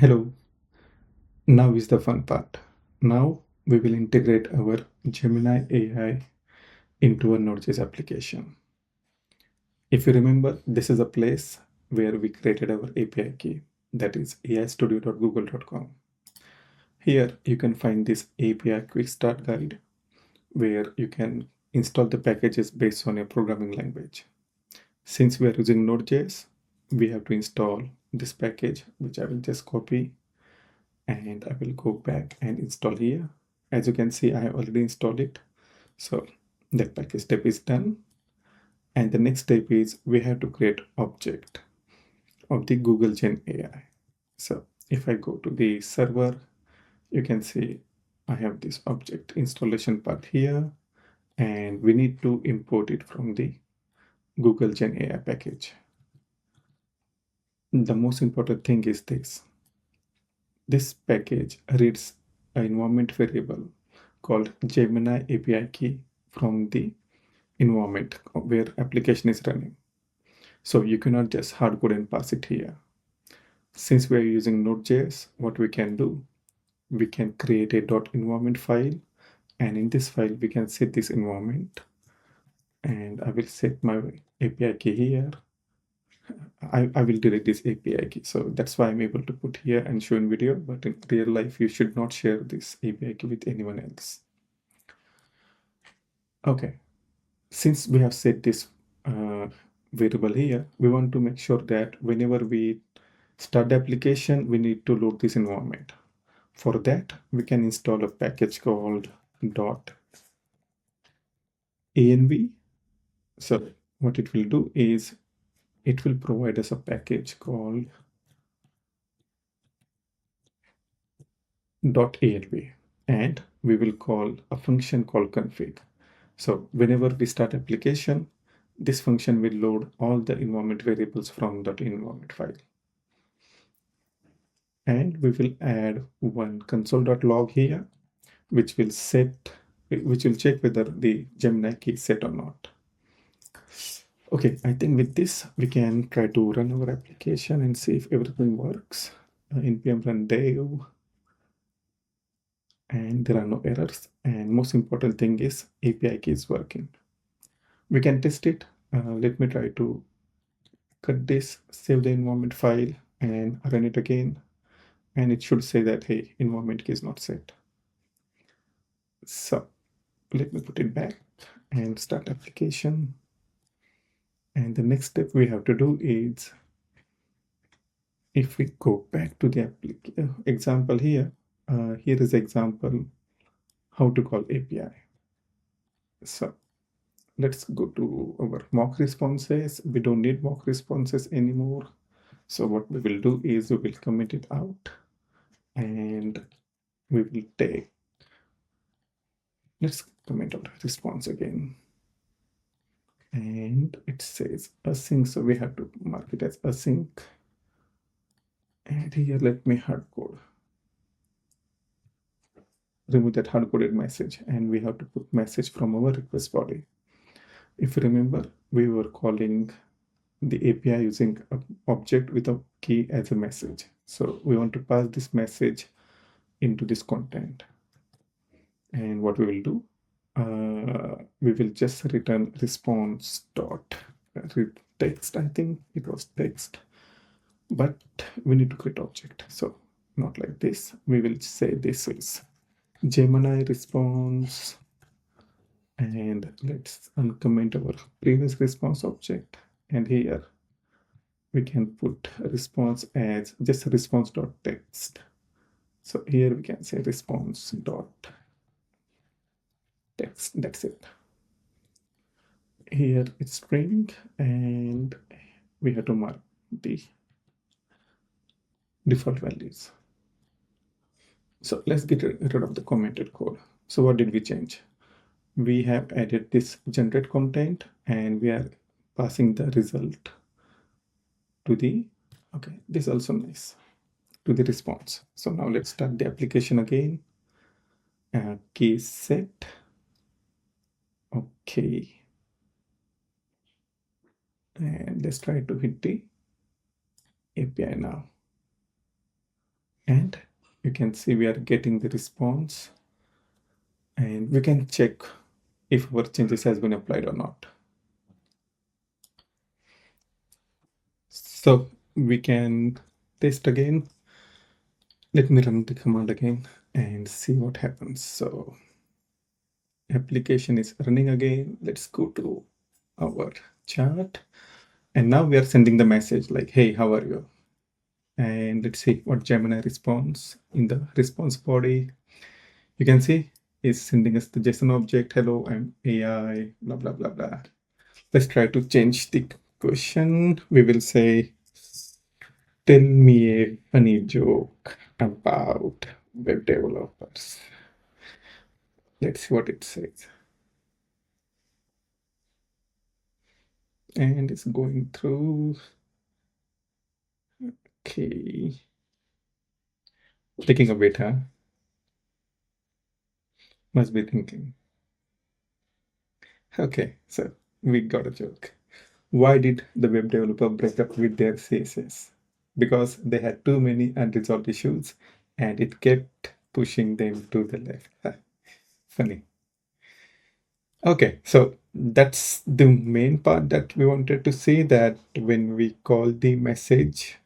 Hello, now is the fun part. Now we will integrate our Gemini AI into a Node.js application. If you remember, this is a place where we created our API key, that is aistudio.google.com. Here you can find this API quick start guide where you can install the packages based on your programming language. Since we are using Node.js, we have to install this package, which I will just copy and I will go back and install here. As you can see, I have already installed it. So that package step is done. And the next step is we have to create object of the Google Gen AI. So if I go to the server, you can see I have this object installation part here, and we need to import it from the Google Gen AI package. The most important thing is this. This package reads an environment variable called Gemini API key from the environment where application is running. So you cannot just hardcode and pass it here. Since we are using Node.js, what we can do, we can create a .environment file, and in this file we can set this environment, and I will set my API key here. I will delete this API key, so that's why I'm able to put here and show in video, but in real life you should not share this API key with anyone else. Okay, since we have set this variable here, we want to make sure that whenever we start the application, we need to load this environment. For that, we can install a package called .env. So what it will do is it will provide us a package called .env, and we will call a function called config. So whenever we start application, this function will load all the environment variables from .environment file. And we will add one console.log here, which will check whether the Gemini key is set or not. Okay, I think with this, we can try to run our application and see if everything works. npm run dev, and there are no errors. And most important thing is API key is working. We can test it. Let me try to cut this, save the environment file, and run it again. And it should say that, hey, environment key is not set. So let me put it back and start application. And the next step we have to do is, if we go back to the example here, here is example how to call API. So let's go to our mock responses. We don't need mock responses anymore. So what we will do is we will comment it out, and we will take, let's comment out response again. And it says async, so we have to mark it as async. And here, let me hardcode. Remove that hard-coded message, and we have to put message from our request body. If you remember, we were calling the API using an object with a key as a message. So we want to pass this message into this content. And what we will do, we will just return response dot text. I think it was text, but we need to create object. So not like this. We will say this is Gemini response, and let's uncomment our previous response object, and here we can put a response as just response.text. So here we can say response.text. That's it. Here it's string, and we have to mark the default values. So let's get rid of the commented code. So what did we change? We have added this generate content, and we are passing the result to the, okay, this is also nice, to the response. So now let's start the application again. Key set. Okay. And let's try to hit the API now. And you can see we are getting the response, and we can check if our changes has been applied or not. So we can test again. Let me run the command again and see what happens. So application is running again. Let's go to our chat. And now we are sending the message like, hey, how are you? And let's see what Gemini responds in the response body. You can see it's sending us the JSON object. Hello, I'm AI, blah, blah, blah, blah. Let's try to change the question. We will say, tell me a funny joke about web developers. Let's see what it says. And it's going through. Okay. Taking a bit, huh? Must be thinking. Okay, so we got a joke. Why did the web developer break up with their CSS? Because they had too many unresolved issues and it kept pushing them to the left. Funny. Okay, so that's the main part that we wanted to see, that when we call the message,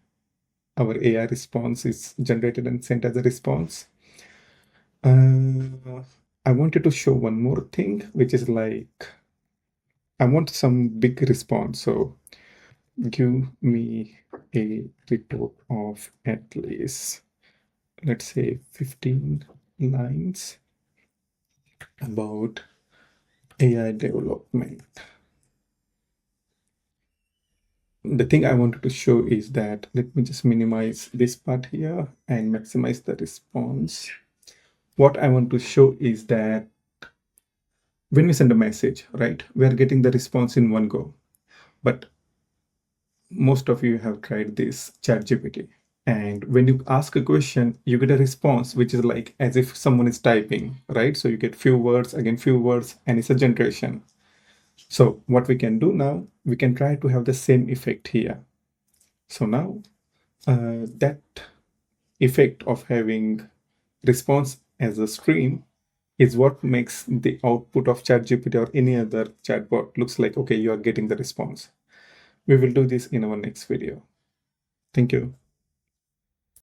our AI response is generated and sent as a response. I wanted to show one more thing, which is like, I want some big response. So give me a report of at least, let's say, 15 lines about AI development. The thing I wanted to show is that, let me just minimize this part here and maximize the response. What I want to show is that when we send a message, right, we are getting the response in one go. But most of you have tried this ChatGPT. And when you ask a question, you get a response, which is like as if someone is typing, right? So you get few words, again, few words, and it's a generation. So what we can do now, we can try to have the same effect here. So now that effect of having response as a stream is what makes the output of ChatGPT or any other chatbot looks like, okay, you are getting the response. We will do this in our next video. Thank you.